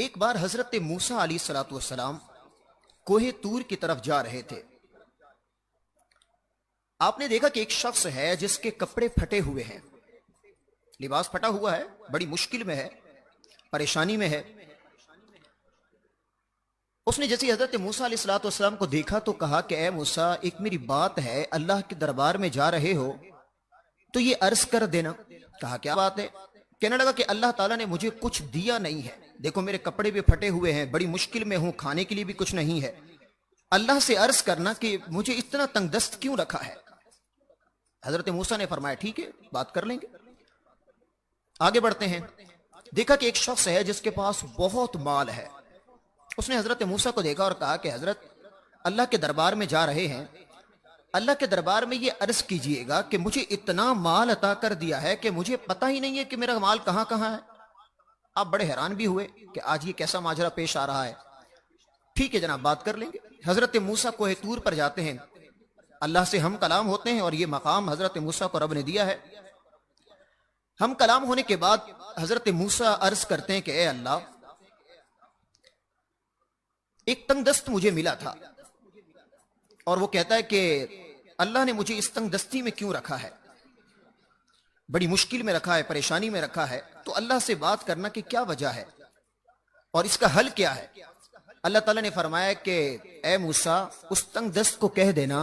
एक बार हजरत मूसा अलैहिस्सलाम कोहे तूर की तरफ जा रहे थे। आपने देखा कि एक शख्स है जिसके कपड़े फटे हुए हैं, लिबास फटा हुआ है, बड़ी मुश्किल में है, परेशानी में है। उसने जैसे हजरत मूसा अलैहिस्सलाम को देखा तो कहा कि ए मूसा, एक मेरी बात है, अल्लाह के दरबार में जा रहे हो तो ये अर्ज कर देना। कहा क्या बात है? कहने लगा कि अल्लाह ताला ने मुझे कुछ दिया नहीं है, देखो मेरे कपड़े भी फटे हुए हैं, बड़ी मुश्किल में हूं, खाने के लिए भी कुछ नहीं है। अल्लाह से अर्ज करना कि मुझे इतना तंगदस्त क्यों रखा है। हजरत मूसा ने फरमाया ठीक है, बात कर लेंगे। आगे बढ़ते हैं। देखा कि एक शख्स है जिसके पास बहुत माल है। उसने हजरत मूसा को देखा और कहा कि हजरत, अल्लाह के दरबार में जा रहे हैं, अल्लाह के दरबार में ये अर्ज कीजिएगा कि मुझे इतना माल अता कर दिया है कि मुझे पता ही नहीं है कि मेरा माल कहां कहां है। आप बड़े हैरान भी हुए कि आज ये कैसा माजरा पेश आ रहा है। ठीक है जनाब, बात कर लेंगे। हजरत मूसा कोहे तूर पर जाते हैं, अल्लाह से हम कलाम होते हैं और ये मकाम हजरत मूसा को रब ने दिया है। हम कलाम होने के बाद हजरत मूसा अर्ज करते हैं कि ए अल्लाह, एक तंगदस्त मुझे मिला था और वो कहता है कि अल्लाह ने मुझे इस तंगदस्ती में क्यों रखा है, बड़ी मुश्किल में रखा है, परेशानी में रखा है, तो अल्लाह से बात करना कि क्या वजह है और इसका हल क्या है। अल्लाह ताला ने फरमाया कि ए मूसा, उस तंगदस्त को कह देना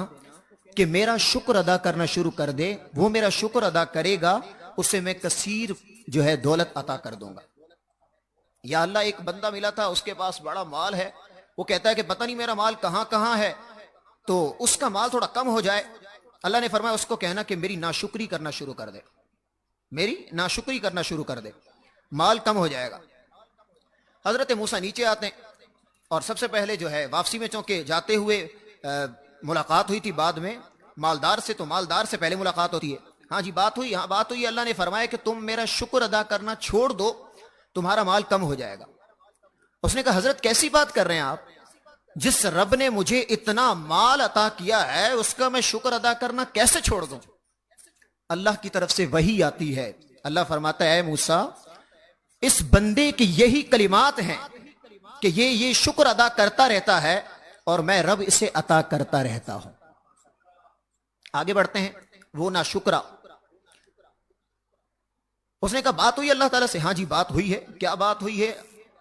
कि मेरा शुक्र अदा करना शुरू कर दे, वो मेरा शुक्र अदा करेगा, उसे मैं कसीर जो है दौलत अता कर दूंगा। या अल्लाह, एक बंदा मिला था, उसके पास बड़ा माल है, वो कहता है कि पता नहीं मेरा माल कहां कहां है, तो उसका माल थोड़ा कम हो जाए। अल्लाह ने फरमाया उसको कहना कि मेरी नाशुक्री करना शुरू कर दे, मेरी नाशुक्री करना शुरू कर दे, माल कम हो जाएगा। हजरत मूसा नीचे आते हैं और सबसे पहले जो है वापसी में चौंके जाते हुए मुलाकात हुई थी बाद में मालदार से, तो मालदार से पहले मुलाकात होती है। हाँ जी, बात हुई, हाँ बात हुई। अल्लाह ने फरमाया कि तुम मेरा शुक्र अदा करना छोड़ दो, तुम्हारा माल कम हो जाएगा। उसने कहा हजरत कैसी बात कर रहे हैं आप, जिस रब ने मुझे इतना माल अता किया है उसका मैं शुक्र अदा करना कैसे छोड़ दूं। अल्लाह की तरफ से वही आती है, अल्लाह फरमाता है मूसा, इस बंदे की यही कलिमात हैं कि ये शुक्र अदा करता रहता है और मैं रब इसे अता करता रहता हूं। आगे बढ़ते हैं। वो ना शुक्रा, उसने कहा बात हुई अल्लाह ताला से। हाँ जी बात हुई है। क्या बात हुई है?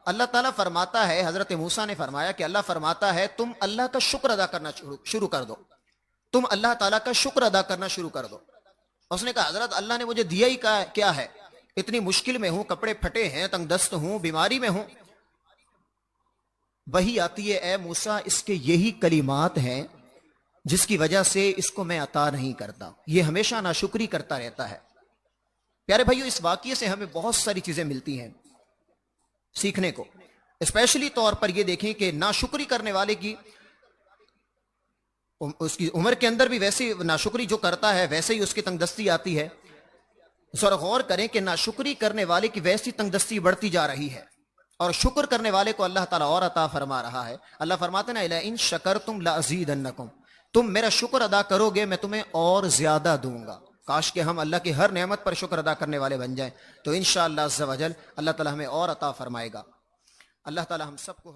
अल्लाह ताला फरमाता है, हजरत मूसा ने फरमाया कि अल्लाह फरमाता है तुम अल्लाह का शुक्र अदा करना शुरू कर दो, तुम अल्लाह ताला का शुक्र अदा करना शुरू कर दो। उसने कहा हजरत, अल्लाह ने मुझे दिया ही क्या है, इतनी मुश्किल में हूं, कपड़े फटे हैं, तंगदस्त हूं, बीमारी में हूं। वही आती है, ए मूसा, इसके यही कलिमात हैं जिसकी वजह से इसको मैं अता नहीं करता, ये हमेशा नाशुक्री करता रहता है। प्यारे भाइयों, इस वाकये से हमें बहुत सारी चीजें मिलती हैं सीखने को। स्पेशली तौर पर यह देखें कि नाशुक्री करने वाले की उसकी उम्र के अंदर भी वैसे नाशुक्री जो करता है वैसे ही उसकी तंगदस्ती आती है। सर गौर करें कि नाशुक्री करने वाले की वैसी तंगदस्ती बढ़ती जा रही है और शुक्र करने वाले को अल्लाह ताला और अता फरमा रहा है। अल्लाह फरमाते ना, ला इन शकरतुम लाज़ीदन्नकुम, तुम मेरा शुक्र अदा करोगे मैं तुम्हें और ज्यादा दूंगा। काश के हम अल्लाह की हर नेमत पर शुक्र अदा करने वाले बन जाएं, तो इंशाअल्लाह अज़्ज़ा वजल अल्लाह ताला हमें और अता फरमाएगा। अल्लाह ताला हम सबको